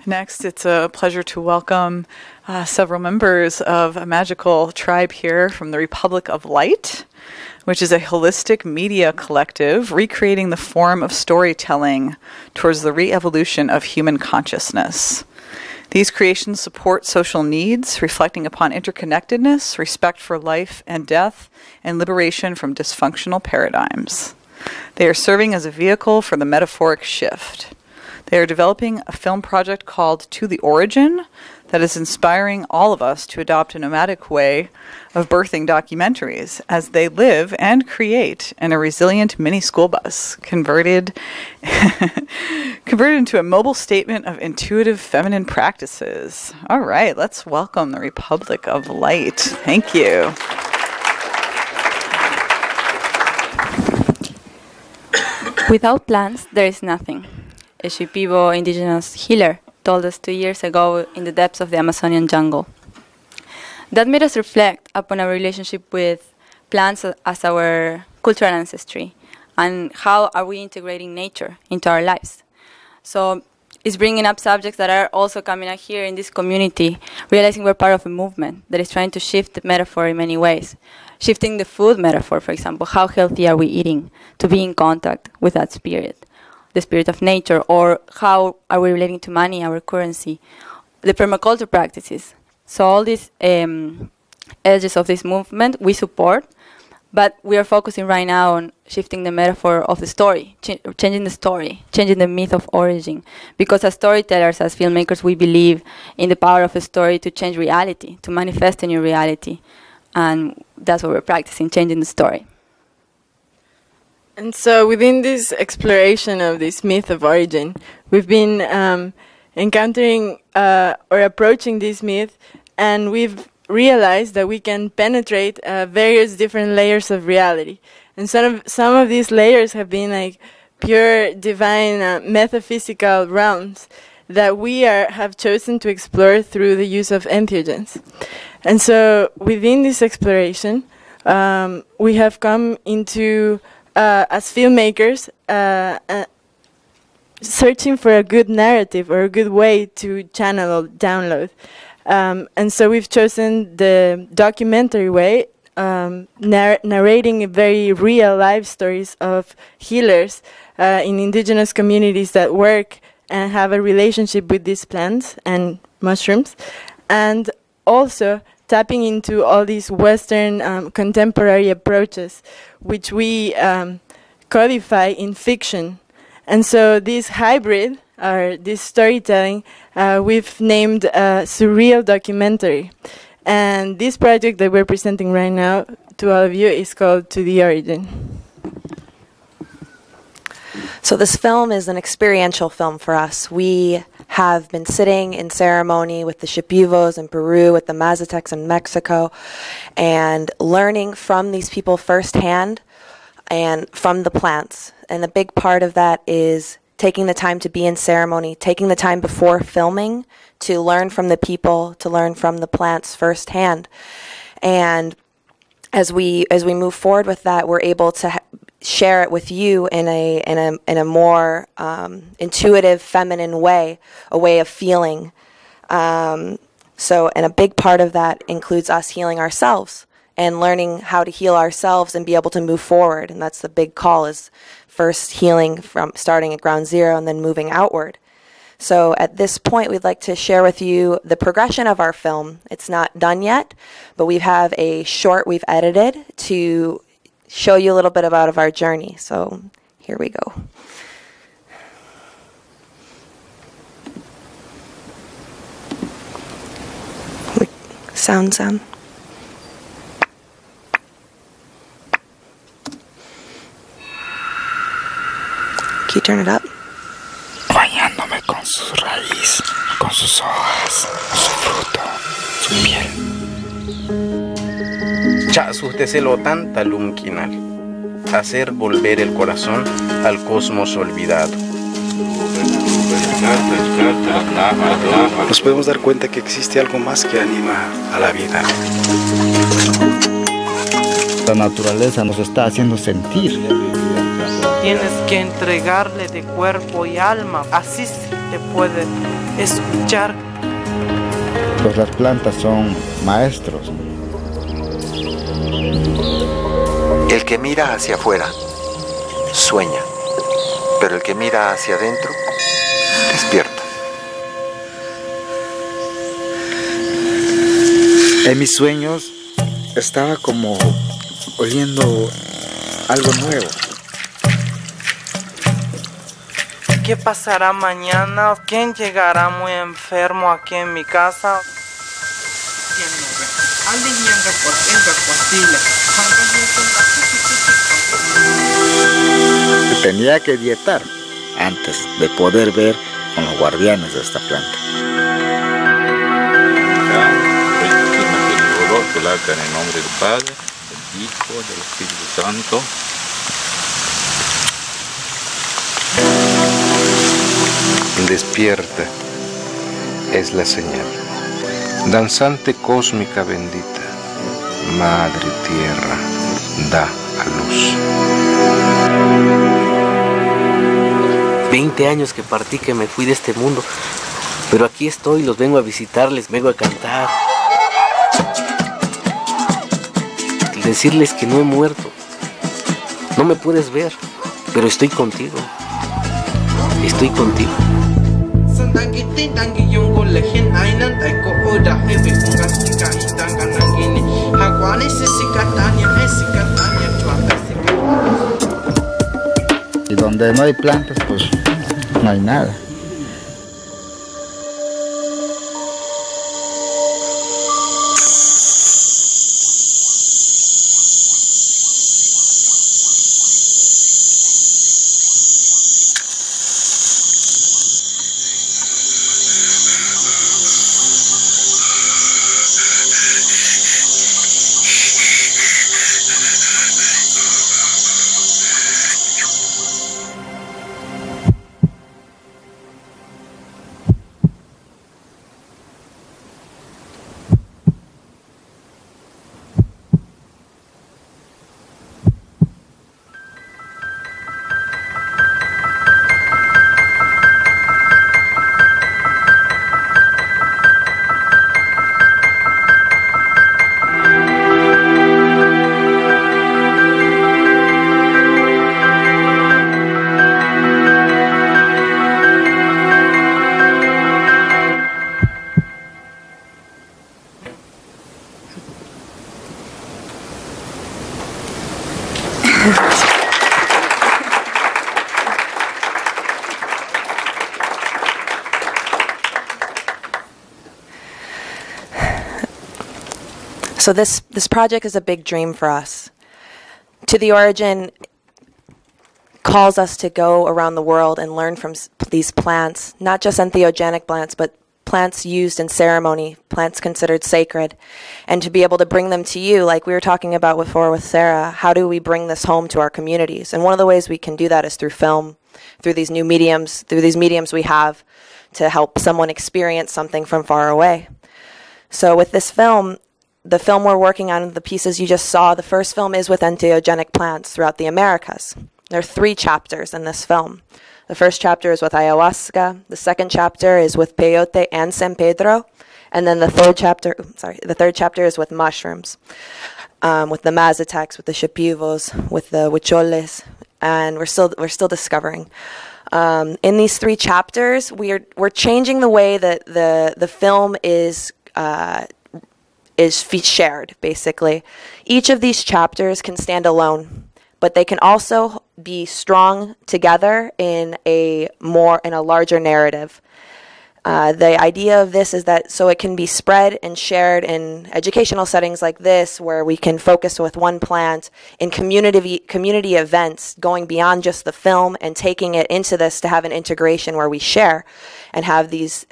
Next, it's a pleasure to welcome several members of a magical tribe here from the Republic of Light, which is a holistic media collective recreating the form of storytelling towards the re-evolution of human consciousness. These creations support social needs, reflecting upon interconnectedness, respect for life and death, and liberation from dysfunctional paradigms. They are serving as a vehicle for the Metaphoric Shift. They are developing a film project called To the Origin that is inspiring all of us to adopt a nomadic way of birthing documentaries as they live and create in a resilient mini school bus converted into a mobile statement of intuitive feminine practices. All right, let's welcome the Republic of Light. Thank you. Without plants, there is nothing. A Shipibo indigenous healer told us 2 years ago in the depths of the Amazonian jungle. That made us reflect upon our relationship with plants as our cultural ancestry and how are we integrating nature into our lives. So it's bringing up subjects that are also coming up here in this community, realizing we're part of a movement that is trying to shift the metaphor in many ways. Shifting the food metaphor, for example, how healthy are we eating to be in contact with that spirit? The spirit of nature, or how are we relating to money, our currency, the permaculture practices. So all these edges of this movement we support, but we are focusing right now on shifting the metaphor of the story, changing the story, changing the myth of origin. Because as storytellers, as filmmakers, we believe in the power of a story to change reality, to manifest a new reality. And that's what we're practicing, changing the story. And so within this exploration of this myth of origin, we've been encountering or approaching this myth, and we've realized that we can penetrate various different layers of reality. And some of these layers have been like pure divine metaphysical realms that we have chosen to explore through the use of entheogens. And so within this exploration, we have come into as filmmakers, searching for a good narrative or a good way to channel or download. And so we've chosen the documentary way, narrating very real life stories of healers in indigenous communities that work and have a relationship with these plants and mushrooms, and also tapping into all these Western contemporary approaches, which we codify in fiction. And so this hybrid, or this storytelling, we've named Surreal Documentary. And this project that we're presenting right now to all of you is called To the Origin. So this film is an experiential film for us. We have been sitting in ceremony with the Shipibos in Peru, with the Mazatecs in Mexico, and learning from these people firsthand and from the plants. And the big part of that is taking the time to be in ceremony, taking the time before filming to learn from the people, to learn from the plants firsthand. And as we move forward with that, we're able to share it with you in a more intuitive, feminine way, a way of feeling. And a big part of that includes us healing ourselves and learning how to heal ourselves and be able to move forward. And that's the big call, is first healing from starting at ground zero and then moving outward. So at this point, we'd like to share with you the progression of our film. It's not done yet, but we have a short we've edited to show you a little bit about our journey. So here we go. Sound. Can you turn it up? Bañándome con su raíz, con sus hojas, su fruto, su piel. Chasuteselo talunquinal, hacer volver el corazón al cosmos olvidado. Nos podemos dar cuenta que existe algo más que anima a la vida. La naturaleza nos está haciendo sentir. tienes que entregarle de cuerpo y alma, así se te puede escuchar. Pues las plantas son maestros. El que mira hacia afuera sueña, pero el que mira hacia adentro despierta. En mis sueños estaba como oyendo algo nuevo. ¿Qué pasará mañana? ¿Quién llegará muy enfermo aquí en mi casa? Tenía que dietar antes de poder ver con los guardianes de esta planta. En el nombre del Padre, del Hijo, del Espíritu Santo. Despierta es la señal. Danzante cósmica bendita, Madre Tierra, da a luz. 20 años que partí, que me fui de este mundo, pero aquí estoy, los vengo a visitarles, vengo a cantar. Decirles que no he muerto. No me puedes ver, pero estoy contigo. Estoy contigo. Y donde no hay plantas, pues no hay nada. So this project is a big dream for us. To the Origin calls us to go around the world and learn from these plants, not just entheogenic plants, but plants used in ceremony, plants considered sacred, and to be able to bring them to you, like we were talking about before with Sarah. How do we bring this home to our communities? And one of the ways we can do that is through film, through these new mediums, through these mediums we have to help someone experience something from far away. So with this film, the film we're working on, the pieces you just saw, the first film is with entheogenic plants throughout the Americas. There are 3 chapters in this film. The first chapter is with ayahuasca. The second chapter is with peyote and San Pedro. And then the third chapter is with mushrooms, with the mazatecs, with the shipivos, with the huicholes, and we're still discovering. In these 3 chapters, we're changing the way that the film is shared, basically. Each of these chapters can stand alone, but they can also be strong together in a larger narrative. The idea of this is that so it can be spread and shared in educational settings like this, where we can focus with one plant, in community events, going beyond just the film and taking it into this to have an integration where we share and have these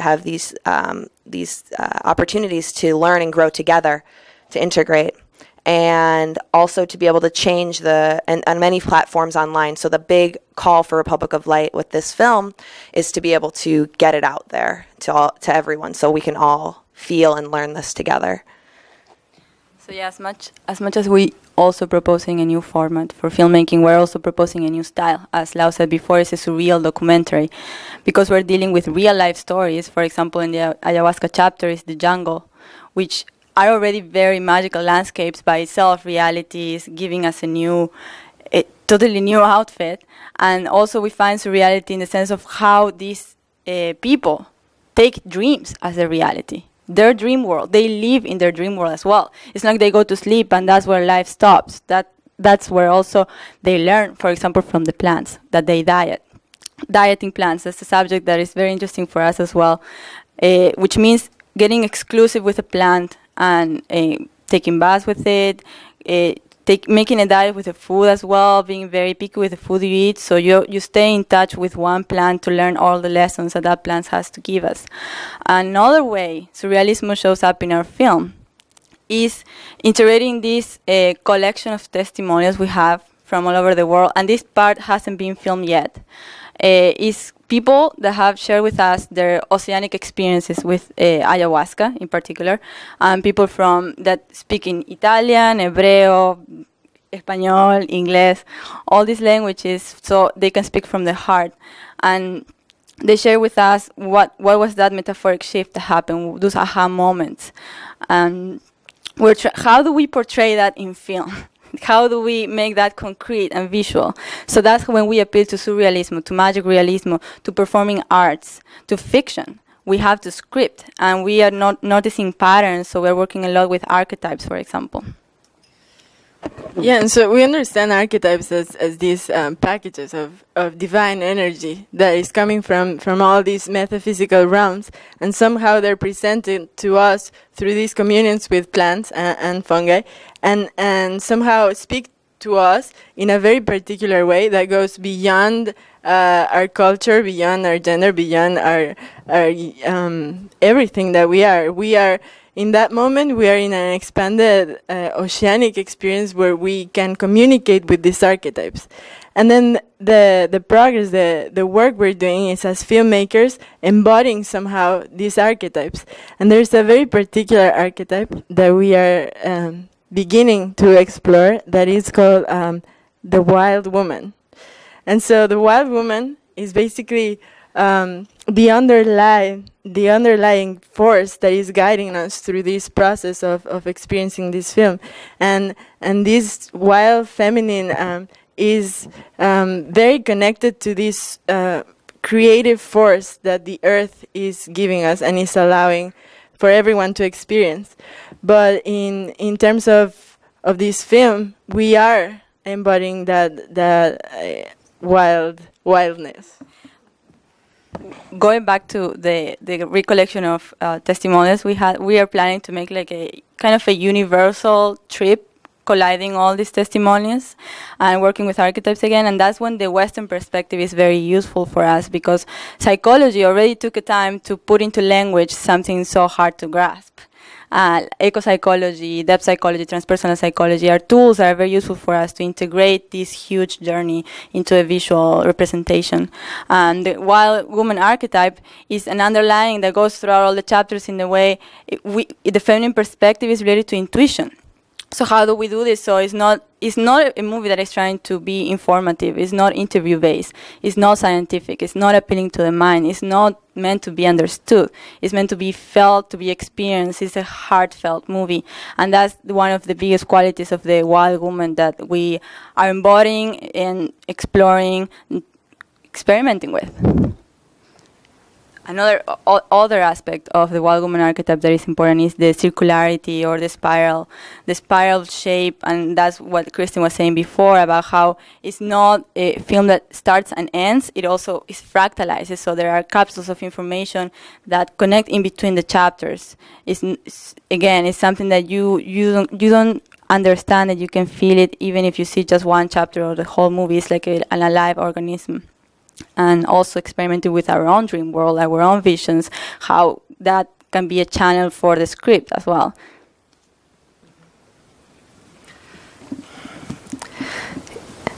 opportunities to learn and grow together, to integrate, and also to be able to change on many platforms online. So the big call for Republic of Light with this film is to be able to get it out there to everyone, so we can all feel and learn this together. So yeah, as much as we also proposing a new format for filmmaking, we're also proposing a new style. As Lau said before, it's a surreal documentary, because we're dealing with real life stories. For example, in the ayahuasca chapter is the jungle, which are already very magical landscapes by itself, realities, giving us a totally new outfit. And also we find surreality in the sense of how these people take dreams as a reality. Their dream world, they live in their dream world as well. It's not like they go to sleep and that's where life stops. That's where also they learn, for example, from the plants that they diet. Dieting plants, that's a subject that is very interesting for us as well, which means getting exclusive with a plant and taking baths with it, making a diet with the food as well, being very picky with the food you eat, so you stay in touch with one plant to learn all the lessons that plant has to give us. Another way surrealism shows up in our film is integrating this collection of testimonials we have from all over the world, and this part hasn't been filmed yet. Is people that have shared with us their oceanic experiences with ayahuasca in particular, and people that speak in Italian, Hebreo, Espanol, English, all these languages, so they can speak from the heart. And they share with us what was that metaphoric shift that happened, those aha moments. And how do we portray that in film? How do we make that concrete and visual? So that's when we appeal to surrealism, to magic realism, to performing arts, to fiction. We have to script, and we are not noticing patterns, so we're working a lot with archetypes, for example. Yeah, and so we understand archetypes as these packages of divine energy that is coming from all these metaphysical realms, and somehow they're presented to us through these communions with plants and fungi, and somehow speak to us in a very particular way that goes beyond our culture, beyond our gender, beyond our everything that we are. We are in that moment, we are in an expanded oceanic experience where we can communicate with these archetypes. And then the progress, the work we're doing is as filmmakers embodying somehow these archetypes. And there's a very particular archetype that we are beginning to explore that is called the wild woman. And so the wild woman is basically the underlying force that is guiding us through this process of experiencing this film, and this wild feminine is very connected to this creative force that the earth is giving us and is allowing for everyone to experience. But in terms of this film, we are embodying that wildness. Going back to the recollection of testimonials we are planning to make like a kind of a universal trip colliding all these testimonials and working with archetypes again, and that's when the Western perspective is very useful for us, because psychology already took a time to put into language something so hard to grasp. Eco-psychology, depth psychology, transpersonal psychology are tools that are very useful for us to integrate this huge journey into a visual representation. And the wild woman archetype is an underlying that goes throughout all the chapters in the way the feminine perspective is related to intuition. So how do we do this? So it's not a movie that is trying to be informative. It's not interview-based. It's not scientific. It's not appealing to the mind. It's not meant to be understood. It's meant to be felt, to be experienced. It's a heartfelt movie. And that's one of the biggest qualities of the wild woman that we are embodying and exploring, experimenting with. Another other aspect of the wild woman archetype that is important is the circularity or the spiral shape, and that's what Kristen was saying before about how it's not a film that starts and ends, it also is fractalized, so there are capsules of information that connect in between the chapters. It's something that you don't understand, that you can feel it even if you see just one chapter or the whole movie. It's like an alive organism. And also experimenting with our own dream world, our own visions, how that can be a channel for the script as well.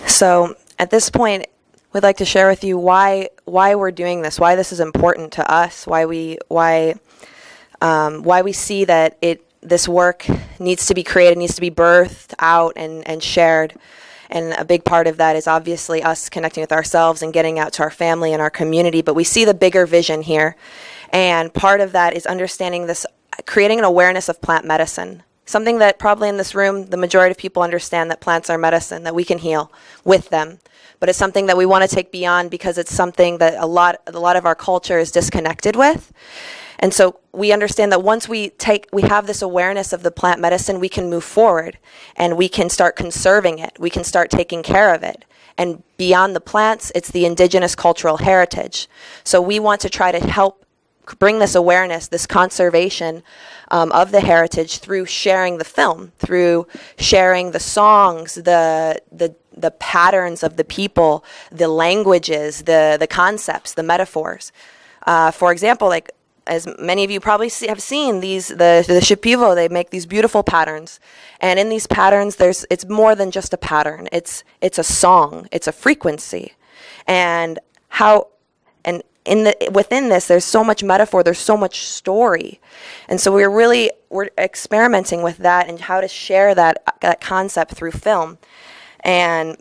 So at this point, we'd like to share with you why we're doing this, why this is important to us, why we see that it this work needs to be created, needs to be birthed out and shared. And a big part of that is obviously us connecting with ourselves and getting out to our family and our community. But we see the bigger vision here. And part of that is understanding this, creating an awareness of plant medicine. Something that probably in this room, the majority of people understand that plants are medicine, that we can heal with them. But it's something that we want to take beyond because it's something that a lot of our culture is disconnected with. And so we understand that once we have this awareness of the plant medicine, we can move forward and we can start conserving it. We can start taking care of it. And beyond the plants, it's the indigenous cultural heritage. So we want to try to help bring this awareness, this conservation of the heritage through sharing the film, through sharing the songs, the patterns of the people, the languages, the concepts, the metaphors. For example, like as many of you probably have seen, the Shipibo, they make these beautiful patterns. And in these patterns, it's more than just a pattern. It's a song. It's a frequency. And within this, there's so much metaphor, there's so much story. And so we're experimenting with that and how to share that concept through film. And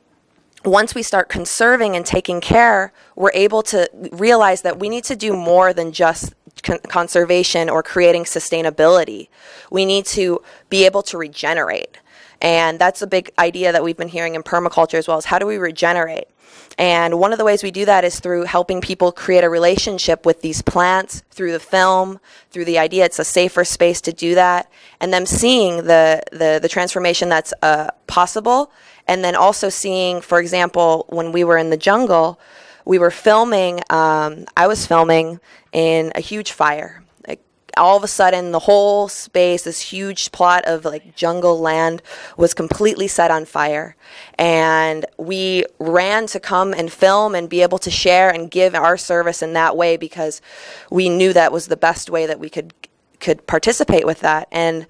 once we start conserving and taking care, we're able to realize that we need to do more than just conservation or creating sustainability. We need to be able to regenerate. And that's a big idea that we've been hearing in permaculture as well, is how do we regenerate? And one of the ways we do that is through helping people create a relationship with these plants, through the film, through the idea it's a safer space to do that, and them seeing the transformation that's possible, and then also seeing, for example, when we were in the jungle, we were filming, I was filming in a huge fire. All of a sudden, the whole space, this huge plot of like jungle land, was completely set on fire. And we ran to come and film and be able to share and give our service in that way because we knew that was the best way that we could participate with that. And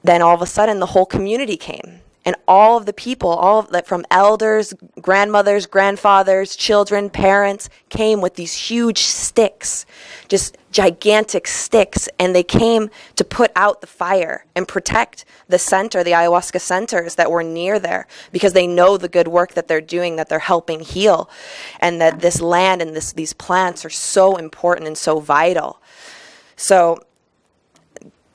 then all of a sudden, the whole community came. And all of the people, from elders, grandmothers, grandfathers, children, parents, came with these huge sticks, just gigantic sticks, and they came to put out the fire and protect the center, the ayahuasca centers that were near there, because they know the good work that they're doing, that they're helping heal, and that this land and these plants are so important and so vital. So,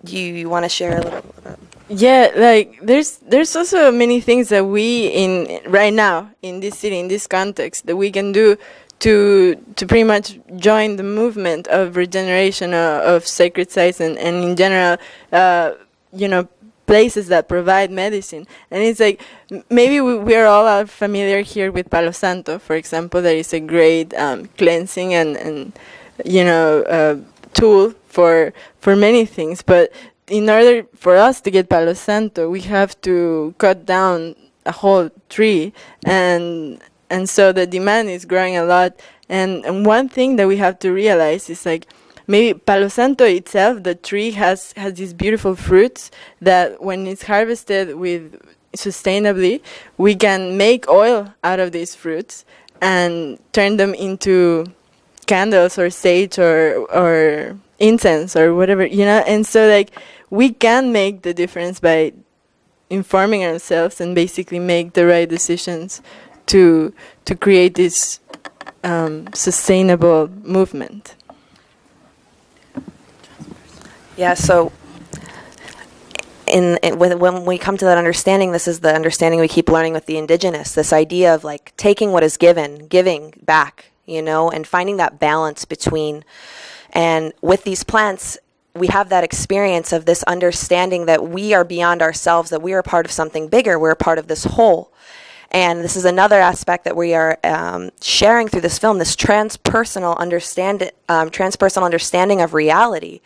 you want to share a little bit? Yeah, like there's also many things that we right now in this city, in this context, that we can do to pretty much join the movement of regeneration of sacred sites and in general, places that provide medicine. And it's like maybe we're all familiar here with Palo Santo, for example. That is a great cleansing and tool for many things, but in order for us to get Palo Santo, we have to cut down a whole tree, and so the demand is growing a lot. And one thing that we have to realize is like maybe Palo Santo itself, the tree has these beautiful fruits that when it's harvested sustainably, we can make oil out of these fruits and turn them into candles or sage or incense or whatever, and so like we can make the difference by informing ourselves and basically make the right decisions to create this sustainable movement. Yeah, so when we come to that understanding, this is the understanding we keep learning with the indigenous, this idea of like taking what is given, giving back, and finding that balance between. And with these plants, we have that experience of this understanding that we are beyond ourselves, that we are part of something bigger, we're a part of this whole. And this is another aspect that we are sharing through this film, this transpersonal understanding of reality,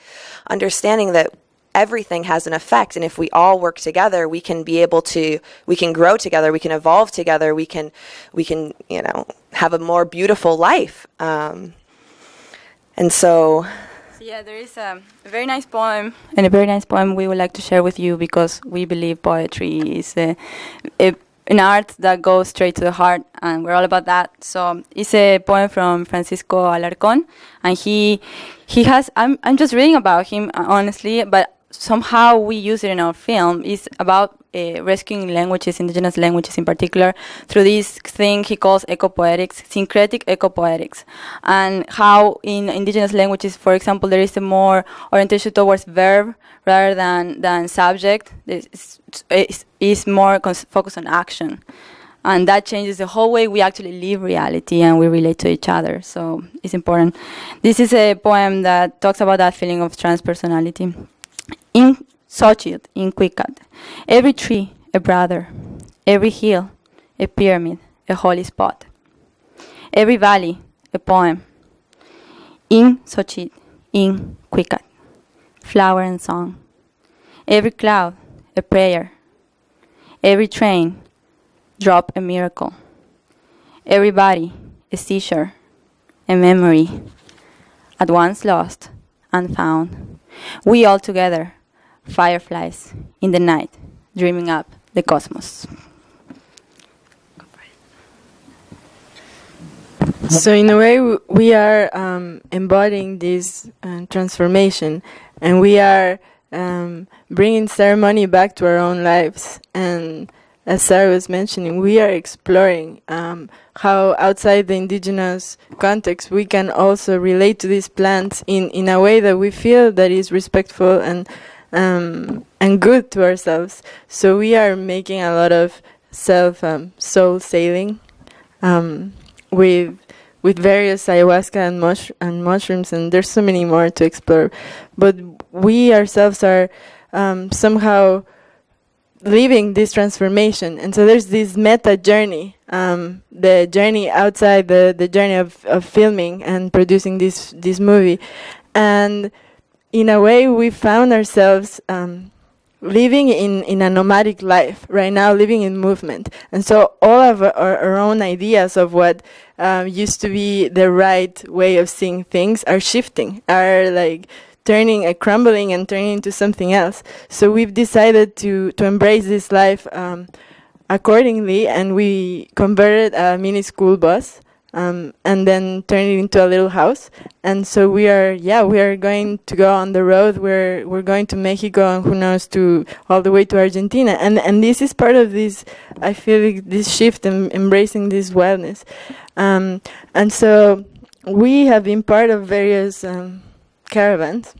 understanding that everything has an effect, and if we all work together, we can grow together, we can evolve together, we can have a more beautiful life. And so yeah, there is a very nice poem, and a very nice poem we would like to share with you because we believe poetry is an art that goes straight to the heart, and we're all about that. So it's a poem from Francisco Alarcón, and he has, I'm just reading about him, honestly, but somehow we use it in our film is about rescuing languages, indigenous languages in particular, through this thing he calls ecopoetics, syncretic ecopoetics, and how in indigenous languages, for example, there is a more orientation towards verb rather than subject. It's more focused on action. And that changes the whole way we actually live reality and we relate to each other. So it's important. This is a poem that talks about that feeling of transpersonality. In Xochitl, in Quicat, every tree a brother, every hill a pyramid, a holy spot. Every valley a poem. In Xochitl, in Quicat, flower and song. Every cloud a prayer. Every train drop a miracle. Everybody a seashore, a memory, at once lost and found. We all together, fireflies in the night, dreaming up the cosmos. So in a way, we are embodying this transformation, and we are bringing ceremony back to our own lives. And as Sarah was mentioning, we are exploring how outside the indigenous context we can also relate to these plants in a way that we feel that is respectful and good to ourselves. So we are making a lot of soul sailing with various ayahuasca and mushrooms, and there's so many more to explore. But we ourselves are somehow living this transformation, and so there's this meta journey, the journey outside the journey of filming and producing this movie, and in a way we found ourselves living in a nomadic life right now, living in movement, and so all of our own ideas of what used to be the right way of seeing things are shifting, are like crumbling and turning into something else. So we've decided to embrace this life accordingly, and we converted a mini school bus and then turned it into a little house. And so we are going to go on the road. We're going to Mexico, and who knows, to all the way to Argentina. And this is part of this, I feel like, this shift in embracing this wellness. And so we have been part of various caravans.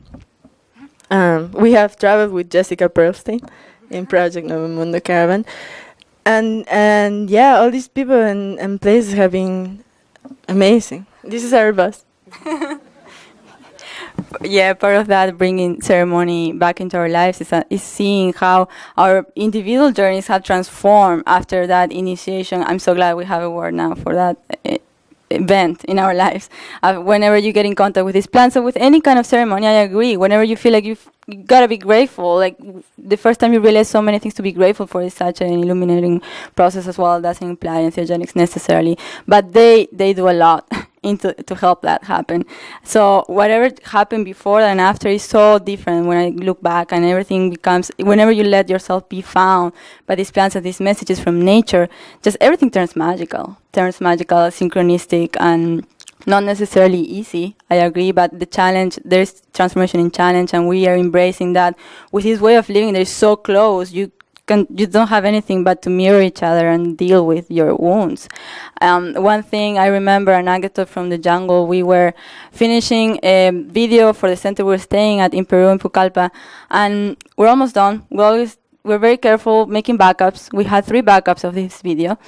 We have traveled with Jessica Perlstein in Project Novo Mundo Caravan, and yeah, all these people and places have been amazing. This is our bus. Yeah, part of that bringing ceremony back into our lives is seeing how our individual journeys have transformed after that initiation. I'm so glad we have a word now for that event in our lives. Whenever you get in contact with these plants or with any kind of ceremony, I agree. Whenever you feel like you gotta be grateful, like the first time you realize so many things to be grateful for is such an illuminating process as well. It doesn't imply entheogenics necessarily, but they do a lot to help that happen. So whatever happened before and after is so different when I look back, and everything becomes, whenever you let yourself be found by these plants and these messages from nature, just everything turns magical, synchronistic, and not necessarily easy, I agree, but the challenge, there's transformation in challenge, and we are embracing that with this way of living that is so close. You don't have anything but to mirror each other and deal with your wounds. One thing I remember, an anecdote from the jungle, we were finishing a video for the center we were staying at in Peru, in Pucallpa, and we're almost done. We're very careful making backups. We had 3 backups of this video.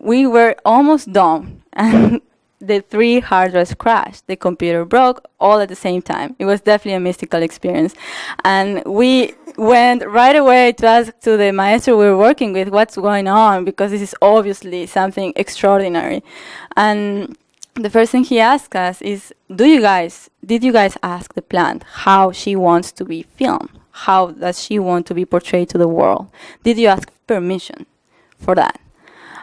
We were almost done, and the 3 hard drives crashed. The computer broke all at the same time. It was definitely a mystical experience. And we went right away to ask to the maestro we were working with what's going on, because this is obviously something extraordinary. And the first thing he asked us is, did you guys ask the plant how she wants to be filmed? How does she want to be portrayed to the world? Did you ask permission for that?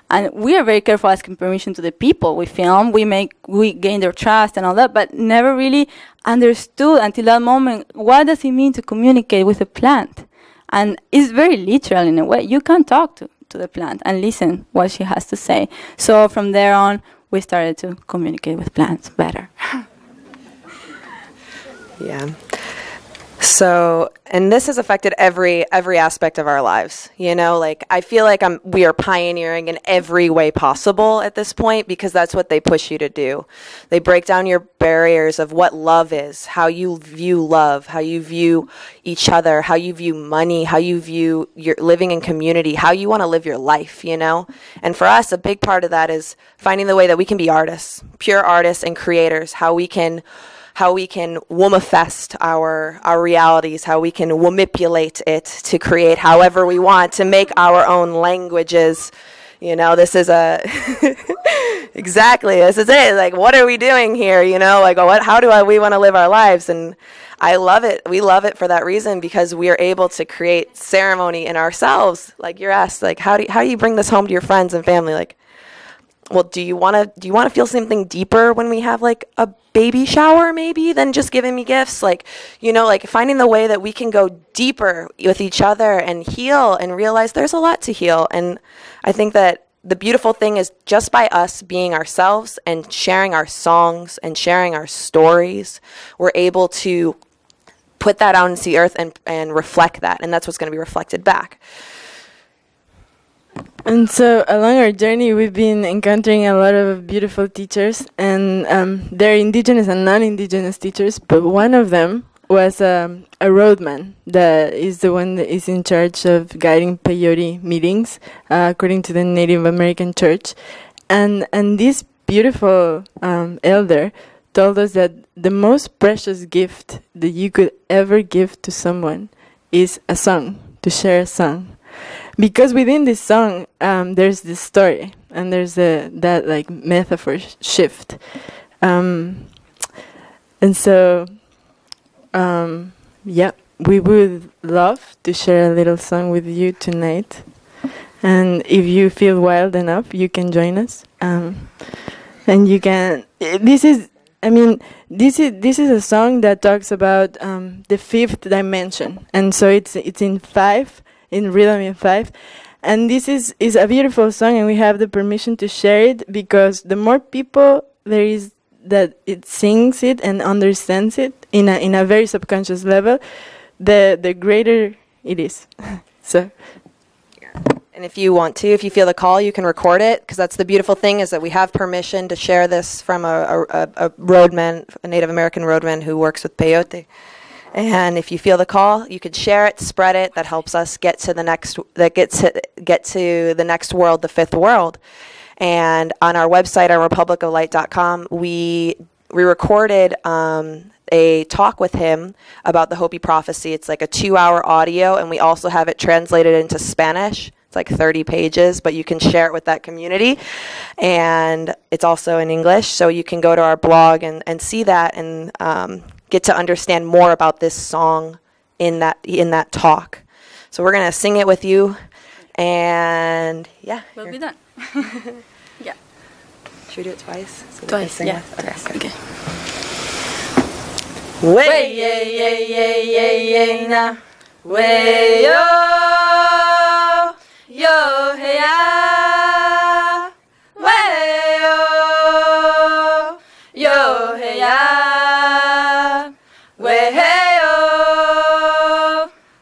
And we are very careful asking permission to the people we film. We gain their trust and all that, but never really understood until that moment, what does it mean to communicate with a plant? And it's very literal in a way. You can talk to the plant and listen what she has to say. So from there on, we started to communicate with plants better. Yeah. So, and this has affected every aspect of our lives. You know, like I feel like we are pioneering in every way possible at this point, because that's what they push you to do. They break down your barriers of what love is, how you view love, how you view each other, how you view money, how you view your living in community, how you want to live your life, you know? And for us, a big part of that is finding the way that we can be artists, pure artists and creators, how we can womifest our realities, how we can womipulate it to create however we want, to make our own languages. You know, this is exactly, this is it. Like, what are we doing here? You know, like, how do we want to live our lives? And I love it. We love it for that reason, because we are able to create ceremony in ourselves. Like you're asked, like, how do you bring this home to your friends and family? Like, well, do you want to feel something deeper when we have like a baby shower, maybe, than just giving me gifts? Like, you know, like finding the way that we can go deeper with each other and heal and realize there's a lot to heal. And I think that the beautiful thing is, just by us being ourselves and sharing our songs and sharing our stories, we're able to put that out into the earth and reflect that. And that's what's going to be reflected back. And so along our journey, we've been encountering a lot of beautiful teachers, and they're indigenous and non-indigenous teachers, but one of them was a roadman that is the one that is in charge of guiding peyote meetings, according to the Native American church. And this beautiful elder told us that the most precious gift that you could ever give to someone is a song, to share a song. Because within this song, there's this story, and there's that like metaphor shift, and so, yeah, we would love to share a little song with you tonight, and if you feel wild enough, you can join us, and you can. This is a song that talks about the fifth dimension, and so it's in 5. In rhythm in 5, and this is a beautiful song, and we have the permission to share it, because the more people there is that it sings it and understands it in a very subconscious level, the greater it is. So, and if you feel the call, you can record it, because that's the beautiful thing, is that we have permission to share this from a roadman, a Native American roadman who works with peyote. And if you feel the call, you could share it, spread it. That helps us get to the next world, the fifth world. And on our website, on republicoflight.com, we recorded a talk with him about the Hopi prophecy. It's like a 2-hour audio, and we also have it translated into Spanish. It's like 30 pages, but you can share it with that community. And it's also in English, so you can go to our blog and see that, and get to understand more about this song in that talk. So we're gonna sing it with you, and yeah, we'll be done. Yeah. Should we do it twice? So twice, yeah. Okay. Way yeah yeah yeah yeah yeah na, way yo yo hey ya, way yo hey ya. Way hey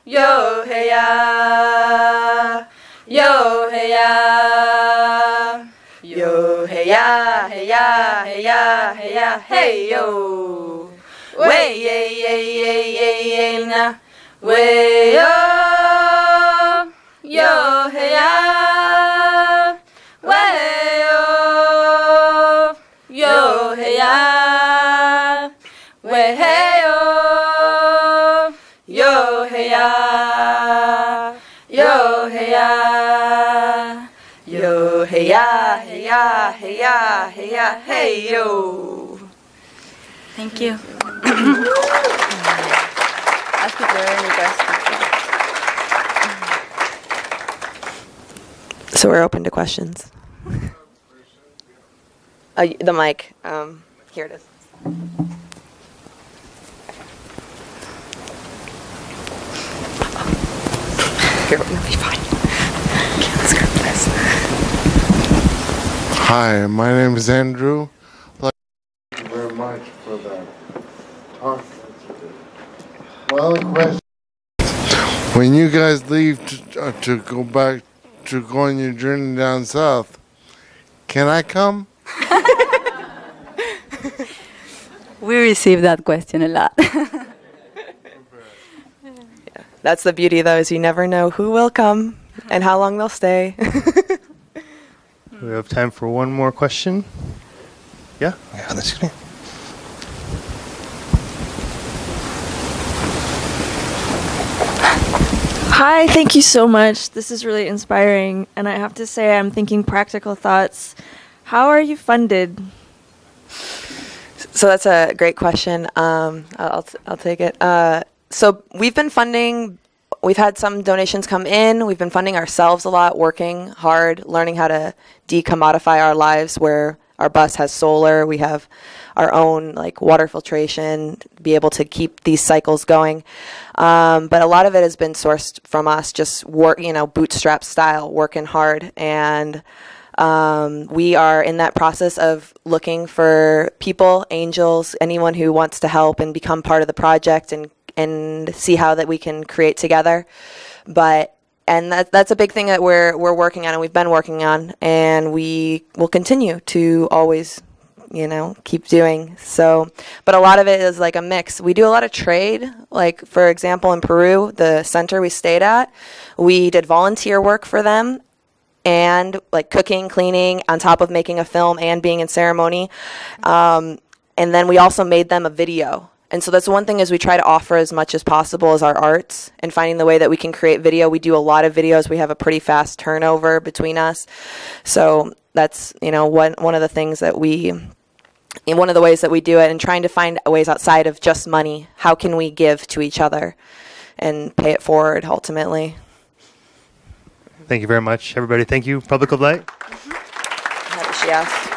yo hey ya, yo hey ya, yo hey ya, hey ya, hey ya, hey ya, hey yo. Way yeah yeah yeah yeah yeah na, way yo hey ya, way yo hey ya, way hey yo hey ya, yo hey ya, yo hey ya, hey ya, hey ya, hey ya, hey yo. Thank you. Ask if there are any questions. So we're open to questions. The mic. Here it is. Here, it'll be fine. Can't script this. Hi, my name is Andrew. Thank you very much for that talk. Well, the question, when you guys leave to go back to go on your journey down south, can I come? We receive that question a lot. That's the beauty, though, is you never know who will come and how long they'll stay. We have time for one more question. Yeah, on the screen. Hi, thank you so much. This is really inspiring, and I have to say I'm thinking practical thoughts. How are you funded? So that's a great question. I'll take it. So we've been funding. We've had some donations come in. We've been funding ourselves a lot, working hard, learning how to decommodify our lives where our bus has solar. We have our own like water filtration, be able to keep these cycles going. But a lot of it has been sourced from us, just work, bootstrap style, working hard. And we are in that process of looking for people, angels, anyone who wants to help and become part of the project and see how that we can create together. And that's a big thing that we're working on and we've been working on, and we will continue to always, keep doing. So, but a lot of it is like a mix. We do a lot of trade. Like, for example, in Peru, the center we stayed at, we did volunteer work for them and like cooking, cleaning, on top of making a film and being in ceremony. And then we also made them a video. And so that's one thing is we try to offer as much as possible as our arts and finding the way that we can create video. We do a lot of videos. We have a pretty fast turnover between us. So that's, one of the things that one of the ways that we do it, and trying to find ways outside of just money. How can we give to each other and pay it forward ultimately? Thank you very much, everybody. Thank you, Public of Light. Yes.